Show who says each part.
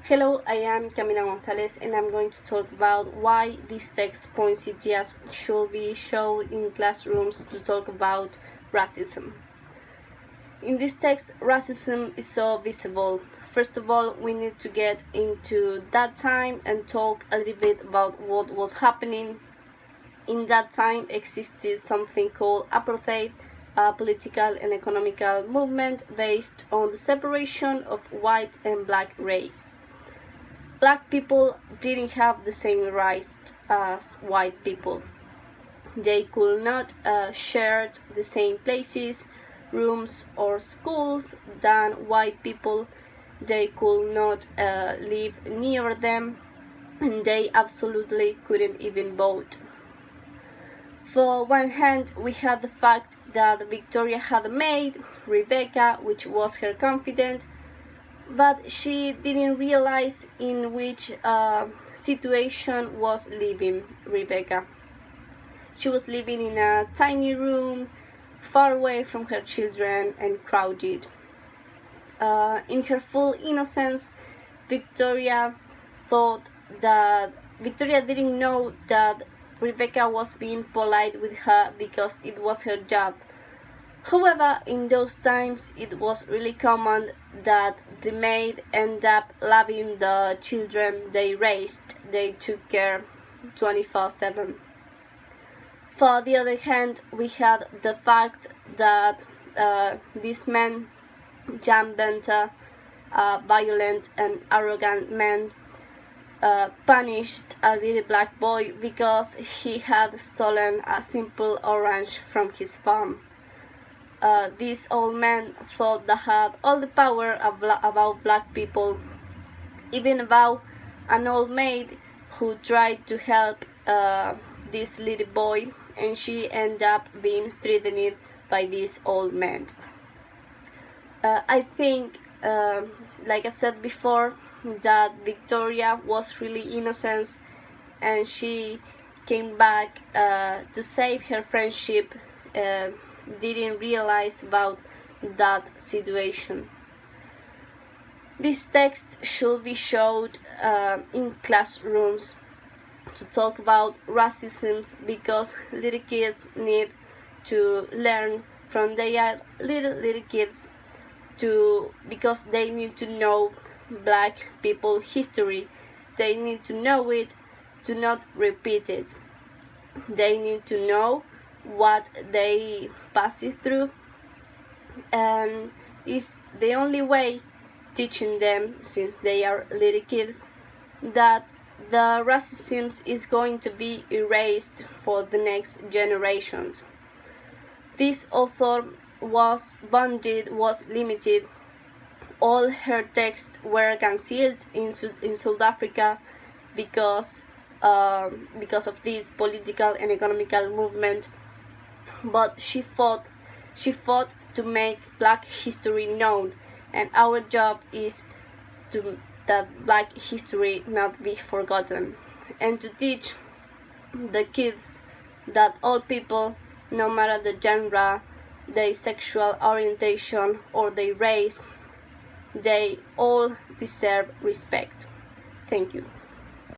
Speaker 1: Hello, I am Camila Gonzalez and I'm going to talk about why this text points ideas should be shown in classrooms to talk about racism. In this text, racism is so visible. First of all, we need to get into that time and talk a little bit about what was happening. In that time existed something called apartheid, a political and economical movement based on the separation of white and black race. Black people didn't have the same rights as white people. They could not share the same places, rooms or schools than white people. They could not live near them, and they absolutely couldn't even vote. For one hand, we had the fact that Victoria had a maid, Rebecca, which was her confidant, but she didn't realize in which situation was living Rebecca. She was living in a tiny room, far away from her children and crowded. In her full innocence, Victoria didn't know that Rebecca was being polite with her because it was her job. However, in those times, it was really common that the maid ended up loving the children they raised. They took care 24/7. For the other hand, we had the fact that this man, Jan Benter, a violent and arrogant man, punished a little black boy because he had stolen a simple orange from his farm. This old man thought that had all the power about black people, even about an old maid who tried to help this little boy, and she ended up being threatened by this old man. I think, like I said before, that Victoria was really innocent and she came back to save her friendship. Didn't realize about that situation. This text should be showed in classrooms to talk about racism because little kids need to learn from their little kids because they need to know black people history. They need to know it to not repeat it. They need to know what they pass it through, and is the only way teaching them since they are little kids that the racism is going to be erased for the next generations. This author was limited. All her texts were cancelled in South Africa because of this political and economical movement. But she fought to make black history known, and our job is that black history not be forgotten, and to teach the kids that all people, no matter the gender, their sexual orientation or their race, they all deserve respect. Thank you.